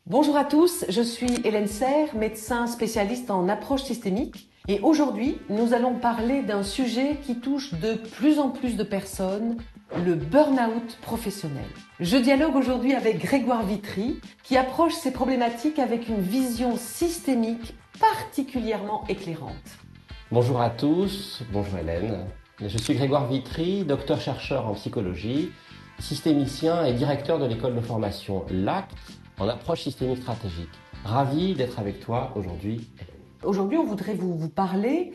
Bonjour à tous, je suis Hélène Serre, médecin spécialiste en approche systémique. Et aujourd'hui, nous allons parler d'un sujet qui touche de plus en plus de personnes, le burn-out professionnel. Je dialogue aujourd'hui avec Grégoire Vitry, qui approche ces problématiques avec une vision systémique particulièrement éclairante. Bonjour à tous, bonjour Hélène. Je suis Grégoire Vitry, docteur-chercheur en psychologie, systémicien et directeur de l'école de formation LACT en approche systémique stratégique. Ravi d'être avec toi aujourd'hui. Aujourd'hui, on voudrait vous parler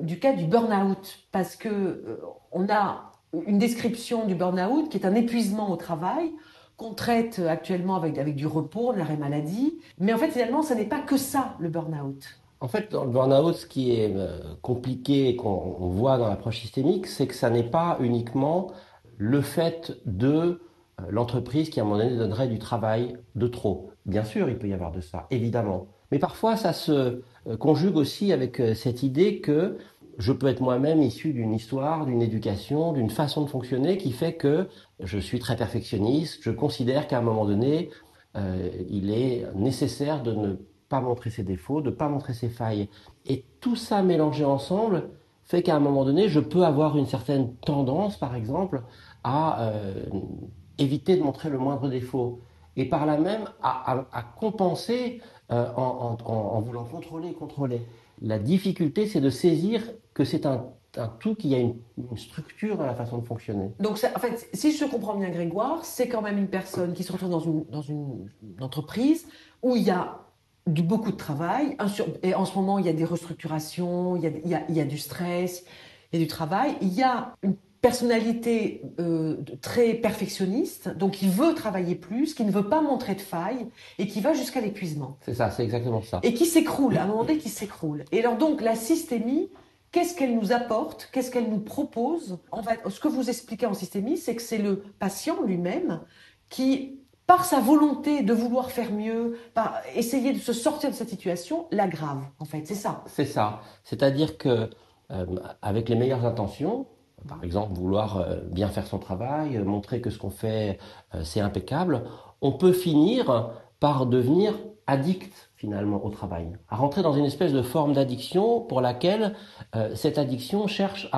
du cas du burn-out, parce que on a une description du burn-out qui est un épuisement au travail, qu'on traite actuellement avec du repos, l'arrêt maladie. Mais en fait, finalement, ce n'est pas que ça, le burn-out. En fait, dans le burn-out, ce qui est compliqué et qu'on voit dans l'approche systémique, c'est que ça n'est pas uniquement le fait de l'entreprise qui, à un moment donné, donnerait du travail de trop. Bien sûr, il peut y avoir de ça, évidemment. Mais parfois, ça se conjugue aussi avec cette idée que je peux être moi-même issu d'une histoire, d'une éducation, d'une façon de fonctionner qui fait que je suis très perfectionniste. Je considère qu'à un moment donné, il est nécessaire de ne pas montrer ses défauts, de ne pas montrer ses failles. Et tout ça mélangé ensemble fait qu'à un moment donné, je peux avoir une certaine tendance, par exemple, à éviter de montrer le moindre défaut. Et par là même, à compenser en voulant contrôler. La difficulté, c'est de saisir que c'est un tout qui a une structure dans la façon de fonctionner. Donc, en fait, si je comprends bien Grégoire, c'est quand même une personne qui se retrouve dans une entreprise où il y a beaucoup de travail. Et en ce moment, il y a des restructurations, il y a du stress, il y a du travail. Il y a une personnalité très perfectionniste, donc il veut travailler plus, qui ne veut pas montrer de failles et qui va jusqu'à l'épuisement. C'est ça, c'est exactement ça. Et qui s'écroule, à un moment donné, qui s'écroule. Et alors donc, la systémie, qu'est-ce qu'elle nous apporte? Qu'est-ce qu'elle nous propose? En fait, ce que vous expliquez en systémie, c'est que c'est le patient lui-même qui, par sa volonté de vouloir faire mieux, par essayer de se sortir de cette situation, l'aggrave, en fait. C'est ça. C'est ça. C'est-à-dire que avec les meilleures intentions, par exemple vouloir bien faire son travail, montrer que ce qu'on fait c'est impeccable, on peut finir par devenir addict finalement au travail, à rentrer dans une espèce de forme d'addiction pour laquelle cette addiction cherche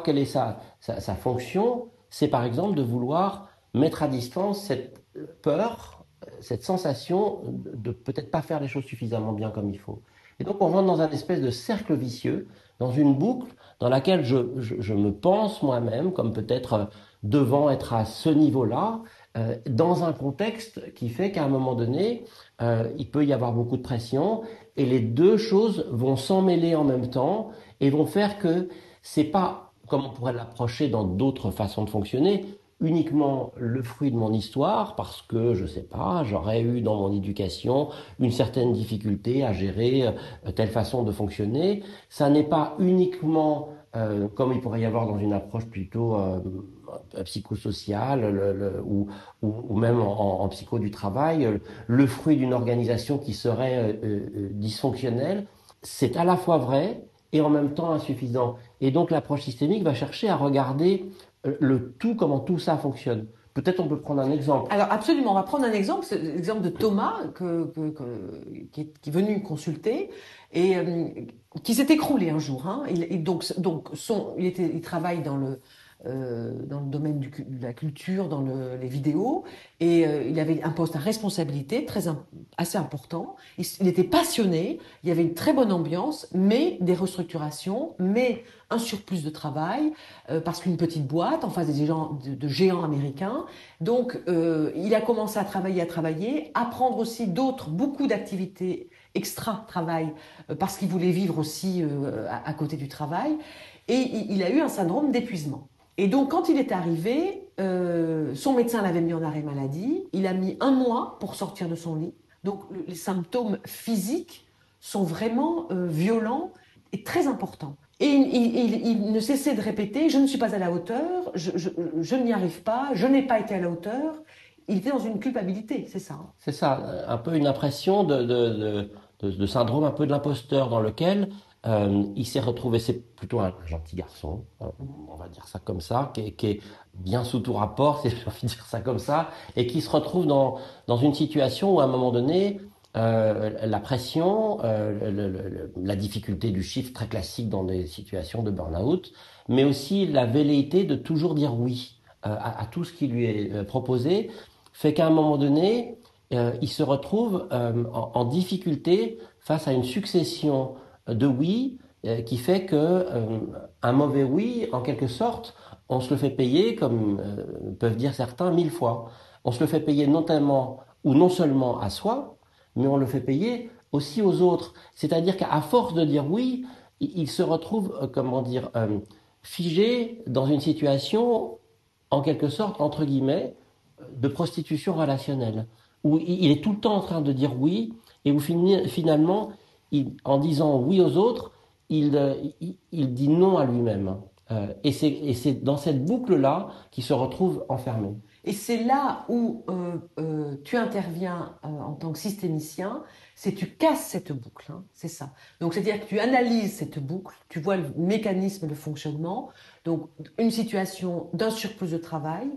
quelle est sa fonction. C'est par exemple de vouloir mettre à distance cette peur, cette sensation de peut-être pas faire les choses suffisamment bien comme il faut. Et donc on rentre dans un espèce de cercle vicieux, dans une boucle dans laquelle je me pense moi-même comme peut-être devant être à ce niveau-là, dans un contexte qui fait qu'à un moment donné, il peut y avoir beaucoup de pression et les deux choses vont s'emmêler en même temps et vont faire que c'est pas, comme on pourrait l'approcher dans d'autres façons de fonctionner, uniquement le fruit de mon histoire parce que, je sais pas, j'aurais eu dans mon éducation une certaine difficulté à gérer telle façon de fonctionner. Ça n'est pas uniquement, comme il pourrait y avoir dans une approche plutôt psychosociale ou même en psycho du travail, le fruit d'une organisation qui serait dysfonctionnelle. C'est à la fois vrai et en même temps insuffisant. Et donc l'approche systémique va chercher à regarder le tout, comment tout ça fonctionne. Peut-être on peut prendre un exemple. Alors absolument, on va prendre un exemple, c'est l'exemple de Thomas qui est venu consulter et qui s'est écroulé un jour. Hein. Il travaille dans le domaine de la culture, les vidéos, et il avait un poste à responsabilité assez important. Il était passionné, il y avait une très bonne ambiance, mais des restructurations, mais un surplus de travail, parce qu'une petite boîte en face de géants américains. Donc, il a commencé à travailler, à prendre aussi beaucoup d'activités extra-travail, parce qu'il voulait vivre aussi à côté du travail. Et il a eu un syndrome d'épuisement. Et donc, quand il est arrivé, son médecin l'avait mis en arrêt maladie. Il a mis 1 mois pour sortir de son lit. Donc, les symptômes physiques sont vraiment violents et très importants. Et il ne cessait de répéter: je ne suis pas à la hauteur, je n'y arrive pas, je n'ai pas été à la hauteur. Il était dans une culpabilité, c'est ça. C'est ça, un peu une impression de syndrome un peu de l'imposteur dans lequel Il s'est retrouvé, c'est plutôt un gentil garçon, on va dire ça comme ça, qui est bien sous tout rapport, si j'ai envie de dire ça comme ça, et qui se retrouve dans une situation où à un moment donné, la pression, la difficulté du chiffre très classique dans des situations de burn-out, mais aussi la velléité de toujours dire oui à tout ce qui lui est proposé, fait qu'à un moment donné, il se retrouve en difficulté face à une succession de oui qui fait que un mauvais oui, en quelque sorte, on se le fait payer, comme peuvent dire certains, 1000 fois. On se le fait payer notamment ou non seulement à soi, mais on le fait payer aussi aux autres. C'est-à-dire qu'à force de dire oui, il se retrouve, comment dire, figé dans une situation, en quelque sorte, entre guillemets, de prostitution relationnelle, où il est tout le temps en train de dire oui, et où finalement, en disant oui aux autres, il dit non à lui-même. Et c'est dans cette boucle-là qu'il se retrouve enfermé. Et c'est là où tu interviens en tant que systémicien, c'est tu casses cette boucle, hein, c'est ça. Donc c'est-à-dire que tu analyses cette boucle, tu vois le mécanisme de fonctionnement, donc une situation d'un surplus de travail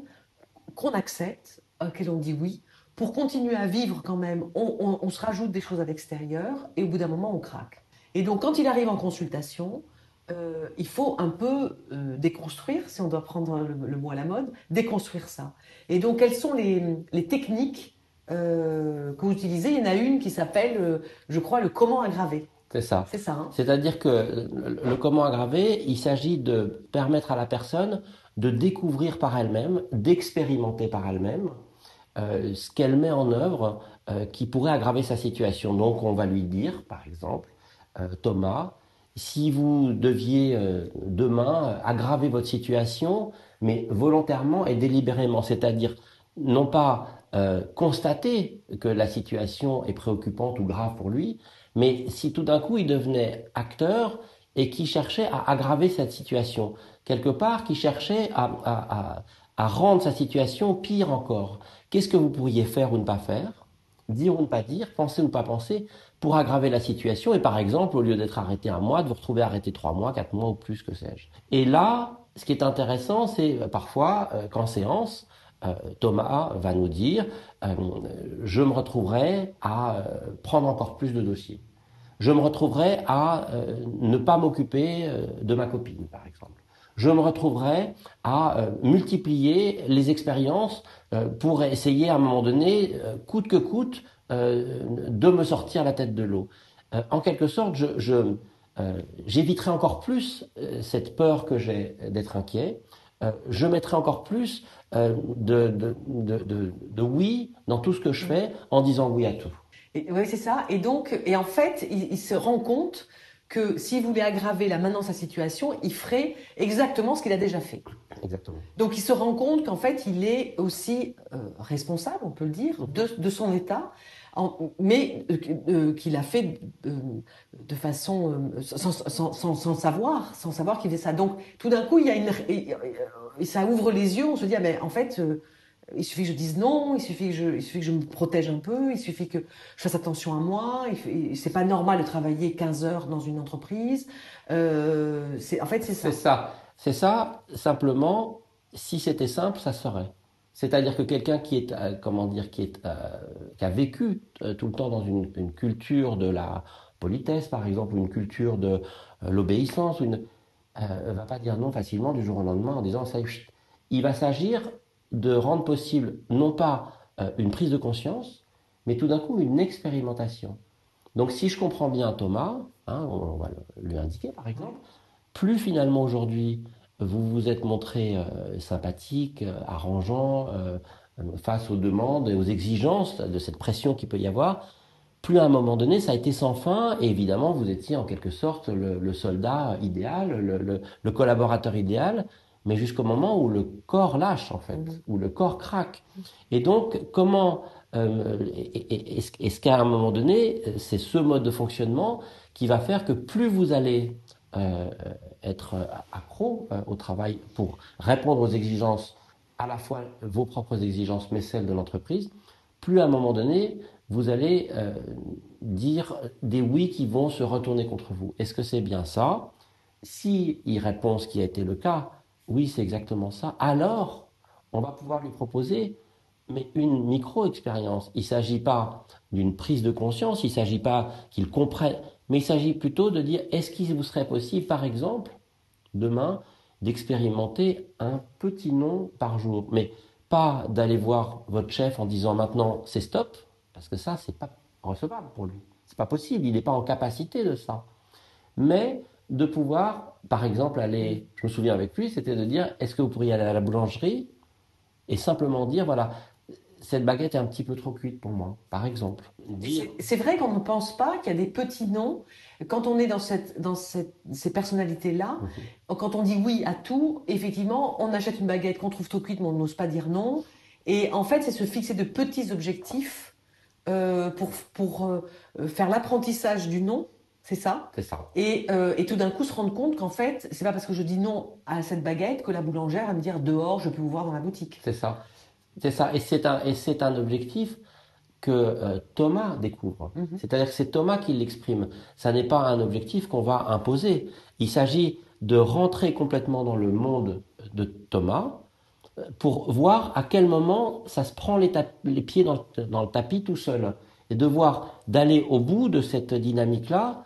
qu'on accepte, auquel on dit oui, pour continuer à vivre quand même, on se rajoute des choses à l'extérieur et au bout d'un moment on craque. Et donc quand il arrive en consultation, il faut un peu déconstruire, si on doit prendre le mot à la mode, déconstruire ça. Et donc, quelles sont les techniques que vous utilisez? Il y en a une qui s'appelle, je crois, le comment aggraver. C'est ça. C'est ça, hein? C'est-à-dire que le comment aggraver, il s'agit de permettre à la personne de découvrir par elle-même, d'expérimenter par elle-même ce qu'elle met en œuvre qui pourrait aggraver sa situation. Donc on va lui dire, par exemple, Thomas, si vous deviez demain aggraver votre situation, mais volontairement et délibérément, c'est-à-dire non pas constater que la situation est préoccupante ou grave pour lui, mais si tout d'un coup il devenait acteur et qui cherchait à aggraver cette situation, quelque part, qui cherchait à rendre sa situation pire encore. Qu'est-ce que vous pourriez faire ou ne pas faire, dire ou ne pas dire, penser ou ne pas penser, pour aggraver la situation et par exemple, au lieu d'être arrêté 1 mois, de vous retrouver arrêté 3 mois, 4 mois ou plus, que sais-je. Et là, ce qui est intéressant, c'est parfois qu'en séance, Thomas va nous dire, je me retrouverai à prendre encore plus de dossiers. Je me retrouverai à ne pas m'occuper de ma copine, par exemple. Je me retrouverai à multiplier les expériences pour essayer à un moment donné, coûte que coûte, de me sortir la tête de l'eau. En quelque sorte, j'éviterai encore plus cette peur que j'ai d'être inquiet. Je mettrai encore plus de oui dans tout ce que je fais en disant oui à tout. Oui, c'est ça. Et donc, et en fait, il se rend compte que s'il voulait aggraver là maintenant sa situation, il ferait exactement ce qu'il a déjà fait. Exactement. Donc il se rend compte qu'en fait il est aussi responsable, on peut le dire, de son état, mais qu'il a fait de façon sans savoir qu'il faisait ça. Donc tout d'un coup il y a ça ouvre les yeux, on se dit ah, mais en fait il suffit que je dise non, il suffit que je me protège un peu, il suffit que je fasse attention à moi. C'est pas normal de travailler 15 heures dans une entreprise. En fait c'est ça. C'est ça. C'est ça, simplement, si c'était simple, ça serait. C'est-à-dire que quelqu'un qui est, comment dire, qui a vécu tout le temps dans une culture de la politesse, par exemple, ou une culture de l'obéissance, va pas dire non facilement du jour au lendemain en disant ça, chut. Il va s'agir de rendre possible non pas une prise de conscience, mais tout d'un coup une expérimentation. Donc si je comprends bien Thomas, hein, on va lui indiquer par exemple, plus finalement aujourd'hui vous vous êtes montré sympathique, arrangeant face aux demandes et aux exigences de cette pression qu'il peut y avoir, plus à un moment donné ça a été sans fin et évidemment vous étiez en quelque sorte le soldat idéal, le collaborateur idéal, mais jusqu'au moment où le corps lâche en fait, où le corps craque. Et donc comment est-ce qu'à un moment donné c'est ce mode de fonctionnement qui va faire que plus vous allez euh, être accro au travail pour répondre aux exigences, à la fois vos propres exigences, mais celles de l'entreprise, plus à un moment donné, vous allez dire des oui qui vont se retourner contre vous. Est-ce que c'est bien ça? Si il répond ce qui a été le cas, oui, c'est exactement ça, alors on va pouvoir lui proposer mais une micro-expérience. Il ne s'agit pas d'une prise de conscience, il ne s'agit pas qu'il comprenne, mais il s'agit plutôt de dire est-ce qu'il vous serait possible, par exemple, demain, d'expérimenter un petit nom par jour, mais pas d'aller voir votre chef en disant maintenant c'est stop, parce que ça, c'est pas recevable pour lui. C'est pas possible, il n'est pas en capacité de ça. Mais de pouvoir, par exemple, aller, je me souviens avec lui, c'était de dire est-ce que vous pourriez aller à la boulangerie et simplement dire voilà, cette baguette est un petit peu trop cuite pour moi, par exemple. Dire. C'est vrai qu'on ne pense pas qu'il y a des petits noms. Quand on est ces personnalités-là, quand on dit oui à tout, effectivement, on achète une baguette qu'on trouve trop cuite, mais on n'ose pas dire non. Et en fait, c'est se fixer de petits objectifs pour faire l'apprentissage du non, c'est ça? C'est ça. Et tout d'un coup se rendre compte qu'en fait, c'est pas parce que je dis non à cette baguette que la boulangère va me dire dehors, je peux vous voir dans la boutique. C'est ça. C'est ça. Et c'est un objectif que Thomas découvre. C'est-à-dire que c'est Thomas qui l'exprime. Ça n'est pas un objectif qu'on va imposer. Il s'agit de rentrer complètement dans le monde de Thomas pour voir à quel moment ça se prend les pieds dans le tapis tout seul. Et de voir, d'aller au bout de cette dynamique-là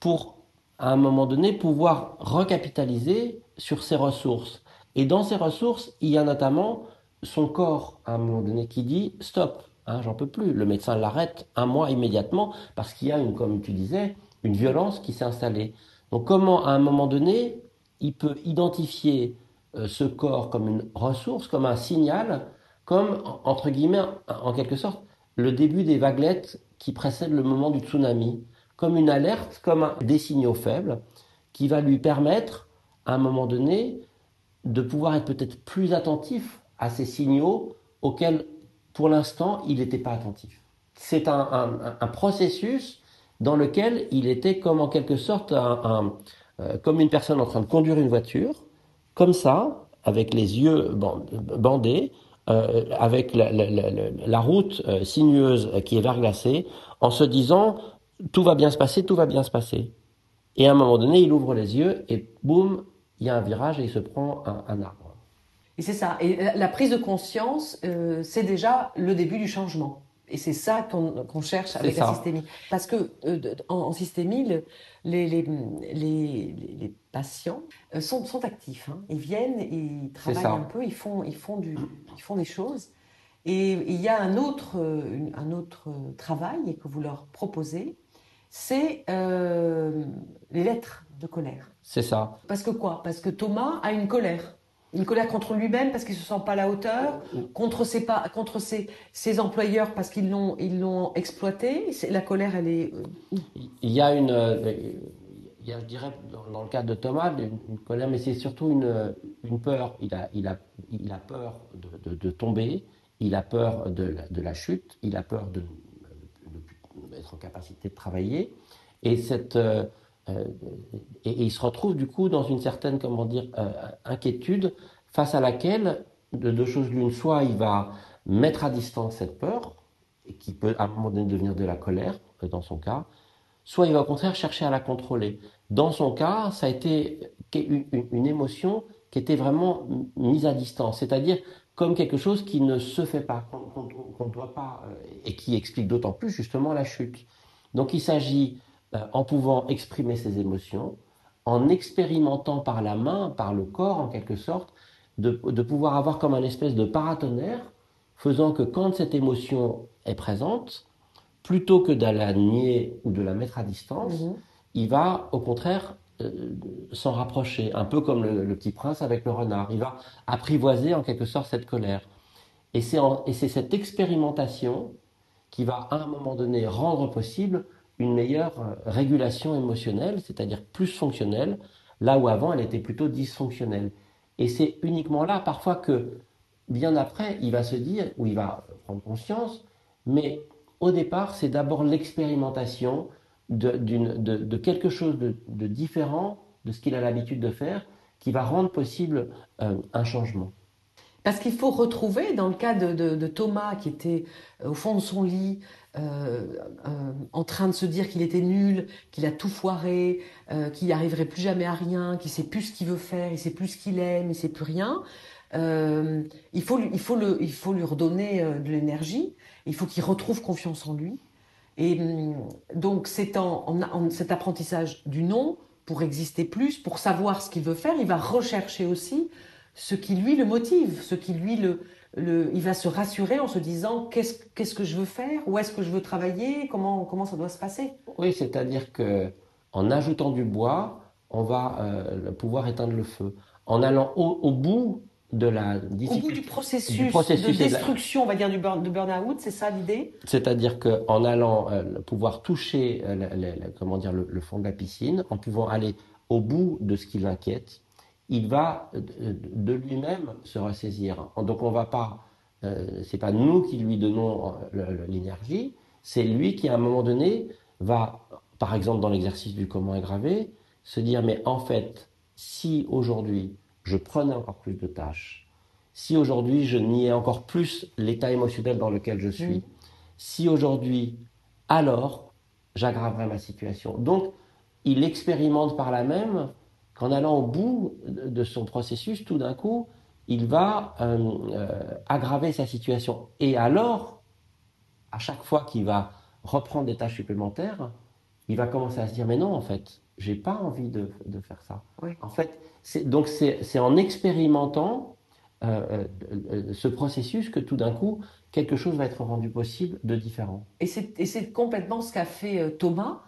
pour, à un moment donné, pouvoir recapitaliser sur ses ressources. Et dans ces ressources, il y a notamment son corps, à un moment donné, qui dit stop, hein, j'en peux plus. Le médecin l'arrête un mois immédiatement parce qu'il y a, comme tu disais, une violence qui s'est installée. Donc comment, à un moment donné, il peut identifier ce corps comme une ressource, comme un signal, comme, entre guillemets, en quelque sorte, le début des vaguelettes qui précèdent le moment du tsunami, comme une alerte, comme des signaux faibles, qui va lui permettre, à un moment donné, de pouvoir être peut-être plus attentif à ces signaux auxquels, pour l'instant, il n'était pas attentif. C'est un processus dans lequel il était comme en quelque sorte comme une personne en train de conduire une voiture, comme ça, avec les yeux bandés, avec la route sinueuse qui est verglacée, en se disant tout va bien se passer, tout va bien se passer. Et à un moment donné, il ouvre les yeux et boum, il y a un virage et il se prend un arbre. Et c'est ça. Et la prise de conscience, c'est déjà le début du changement. Et c'est ça qu'on cherche avec la systémie. Parce que en systémie, les patients sont actifs. Hein. Ils viennent, ils travaillent un peu, ils font des choses. Et il y a un autre travail que vous leur proposez, c'est les lettres de colère. C'est ça. Parce que quoi? Parce que Thomas a une colère. Une colère contre lui-même parce qu'il ne se sent pas à la hauteur, contre ses employeurs parce qu'ils l'ont exploité. La colère, elle est où? Il y a je dirais, dans le cas de Thomas, une colère, mais c'est surtout une peur. Il a peur de tomber, il a peur de la chute, il a peur de ne plus être en capacité de travailler. Et et il se retrouve du coup dans une certaine, comment dire, inquiétude face à laquelle, de deux choses l'une, soit il va mettre à distance cette peur, et qui peut à un moment donné devenir de la colère, dans son cas, soit il va au contraire chercher à la contrôler. Dans son cas, ça a été une émotion qui était vraiment mise à distance, c'est-à-dire comme quelque chose qui ne se fait pas, qu'on ne doit pas, et qui explique d'autant plus justement la chute. Donc il s'agit, en pouvant exprimer ses émotions, en expérimentant par la main, par le corps en quelque sorte, de pouvoir avoir comme un espèce de paratonnerre, faisant que quand cette émotion est présente, plutôt que de la nier ou de la mettre à distance, il va au contraire s'en rapprocher, un peu comme le petit prince avec le renard. Il va apprivoiser en quelque sorte cette colère. Et c'est cette expérimentation qui va à un moment donné rendre possible une meilleure régulation émotionnelle, c'est-à-dire plus fonctionnelle, là où avant elle était plutôt dysfonctionnelle. Et c'est uniquement là parfois que, bien après, il va se dire, ou il va prendre conscience, mais au départ, c'est d'abord l'expérimentation de quelque chose de différent de ce qu'il a l'habitude de faire qui va rendre possible un changement. Parce qu'il faut retrouver, dans le cas de Thomas qui était au fond de son lit, en train de se dire qu'il était nul, qu'il a tout foiré, qu'il n'y arriverait plus jamais à rien, qu'il sait plus ce qu'il veut faire, il sait plus ce qu'il aime, il sait plus rien. euh, il faut lui redonner de l'énergie. Il faut qu'il retrouve confiance en lui. Et donc, c'est cet apprentissage du non pour exister plus, pour savoir ce qu'il veut faire. Il va rechercher aussi ce qui lui le motive, ce qui lui il va se rassurer en se disant qu'est-ce que je veux faire, où est-ce que je veux travailler, comment ça doit se passer. Oui, c'est-à-dire que en ajoutant du bois, on va pouvoir éteindre le feu. En allant au bout de la Au bout difficulté, du de processus, destruction, on va dire, de burn-out, c'est ça l'idée? c'est-à-dire qu'en allant pouvoir toucher comment dire, le fond de la piscine, en pouvant aller au bout de ce qui l'inquiète, il va de lui-même se ressaisir. Donc on va pas, c'est pas nous qui lui donnons l'énergie, c'est lui qui à un moment donné va, par exemple dans l'exercice du comment aggraver, se dire mais en fait, si aujourd'hui je prenais encore plus de tâches, si aujourd'hui je niais encore plus l'état émotionnel dans lequel je suis, Mm. si aujourd'hui, alors j'aggraverai ma situation. Donc, il expérimente par là même qu'en allant au bout de son processus, tout d'un coup, il va aggraver sa situation. Et alors, à chaque fois qu'il va reprendre des tâches supplémentaires, il va commencer à se dire, mais non, en fait, j'ai pas envie de faire ça. Oui. En fait, c'est en expérimentant ce processus que tout d'un coup, quelque chose va être rendu possible de différent. Et c'est complètement ce qu'a fait Thomas,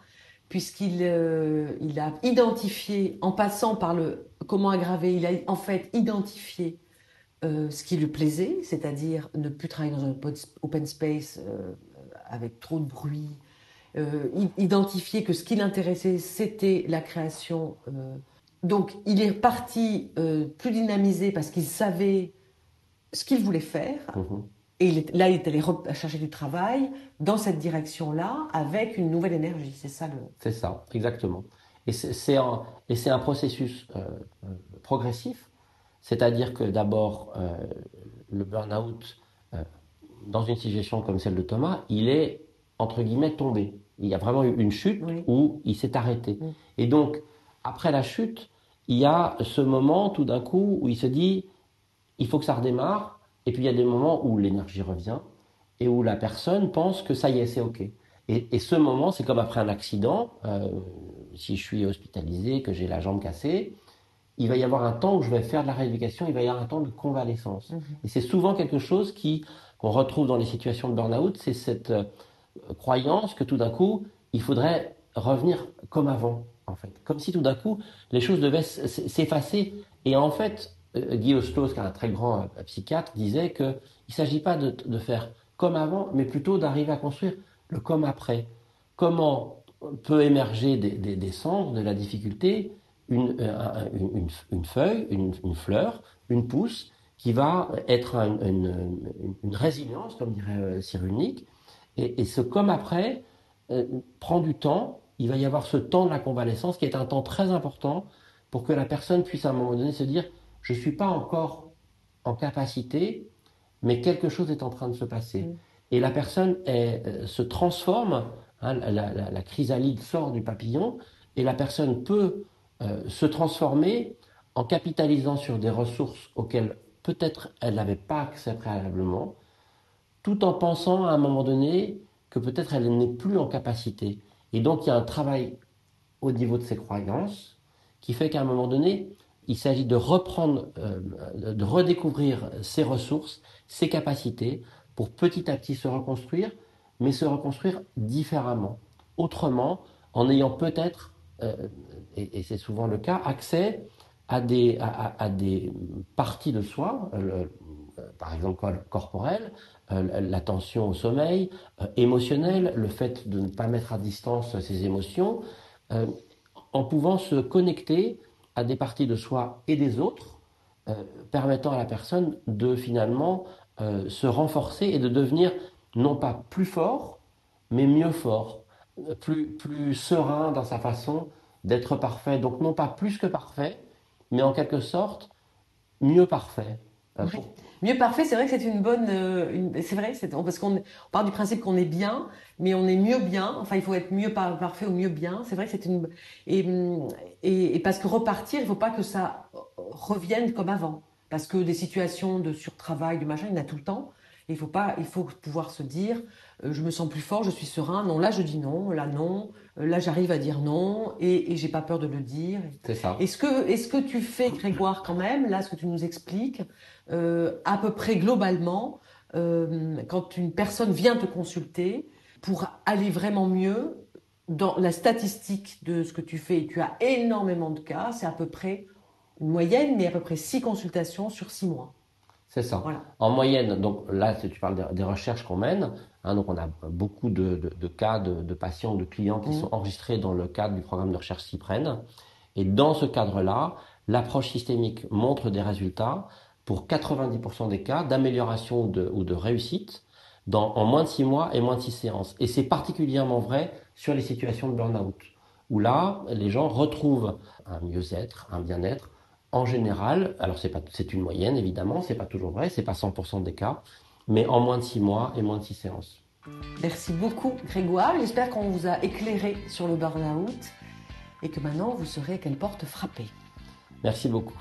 puisqu'il a identifié, en passant par le comment aggraver, il a en fait identifié ce qui lui plaisait, c'est-à-dire ne plus travailler dans un open space avec trop de bruit, identifier que ce qui l'intéressait, c'était la création. Donc, il est parti plus dynamisé parce qu'il savait ce qu'il voulait faire. Mhm. Et là, il est allé chercher du travail dans cette direction-là avec une nouvelle énergie. C'est ça le. C'est ça, exactement. Et c'est un processus progressif, c'est-à-dire que d'abord, le burn-out, euh, dans une situation comme celle de Thomas, il est, entre guillemets, tombé. Il y a vraiment eu une chute Oui. où il s'est arrêté. Mm. Et donc, après la chute, il y a ce moment, tout d'un coup, où il se dit, il faut que ça redémarre. Et puis, il y a des moments où l'énergie revient et où la personne pense que ça y est, c'est OK. Et ce moment, c'est comme après un accident. Si je suis hospitalisé, que j'ai la jambe cassée, il va y avoir un temps où je vais faire de la rééducation, il va y avoir un temps de convalescence. Mhm. Et c'est souvent quelque chose qu'on retrouve dans les situations de burn-out, c'est cette croyance que tout d'un coup, il faudrait revenir comme avant, en fait. Comme si tout d'un coup, les choses devaient s'effacer. Et en fait, Guy Hostlos, qui est un très grand psychiatre, disait qu'il ne s'agit pas de faire comme avant, mais plutôt d'arriver à construire le comme après. Comment peut émerger des cendres, de la difficulté, une feuille, une fleur, une pousse, qui va être une résilience, comme dirait Cyrulnik, et ce comme après prend du temps. Il va y avoir ce temps de la convalescence qui est un temps très important pour que la personne puisse à un moment donné se dire je ne suis pas encore en capacité, mais quelque chose est en train de se passer. Mm. Et la personne se transforme, hein, la chrysalide sort du papillon, et la personne peut se transformer en capitalisant sur des ressources auxquelles peut-être elle n'avait pas accès préalablement, tout en pensant à un moment donné que peut-être elle n'est plus en capacité. Et donc il y a un travail au niveau de ses croyances qui fait qu'à un moment donné, il s'agit de reprendre, de redécouvrir ses ressources, ses capacités, pour petit à petit se reconstruire, mais se reconstruire différemment, autrement, en ayant peut-être, et c'est souvent le cas, accès à des parties de soi, par exemple corporelles, l'attention au sommeil, émotionnel, le fait de ne pas mettre à distance ses émotions, euh, en pouvant se connecter à des parties de soi et des autres, euh, permettant à la personne de finalement se renforcer et de devenir non pas plus fort, mais mieux fort, plus serein dans sa façon d'être parfait. Donc non pas plus que parfait, mais en quelque sorte mieux parfait. Oui. pour- Mieux parfait, c'est vrai que c'est une bonne. C'est vrai, parce qu'on part du principe qu'on est bien, mais on est mieux bien. Enfin, il faut être mieux parfait ou mieux bien. C'est vrai que c'est une. Et, et parce que repartir, il faut pas que ça revienne comme avant. Parce que des situations de surtravail, de machin, il y en a tout le temps. Et il faut pas, il faut pouvoir se dire, je me sens plus fort, je suis serein. Non, là je dis non, là non, là j'arrive à dire non, et j'ai pas peur de le dire. c'est ça. Est-ce que tu fais, Grégoire, quand même, là, ce que tu nous expliques, à peu près globalement, quand une personne vient te consulter, pour aller vraiment mieux, dans la statistique de ce que tu fais, et tu as énormément de cas, c'est à peu près une moyenne, mais à peu près 6 consultations sur 6 mois. C'est ça. Voilà. En moyenne, donc là, tu parles des recherches qu'on mène, hein, donc on a beaucoup de cas de patients, de clients qui sont Mm. enregistrés dans le cadre du programme de recherche Cyprenne. Et dans ce cadre-là, l'approche systémique montre des résultats pour 90% des cas d'amélioration ou de réussite en moins de 6 mois et moins de 6 séances. Et c'est particulièrement vrai sur les situations de burn-out, où là, les gens retrouvent un mieux-être, un bien-être. En général, alors c'est une moyenne évidemment, c'est pas toujours vrai, c'est pas 100% des cas, mais en moins de 6 mois et moins de 6 séances. Merci beaucoup, Grégoire. J'espère qu'on vous a éclairé sur le burn-out et que maintenant vous saurez à quelle porte frapper. Merci beaucoup.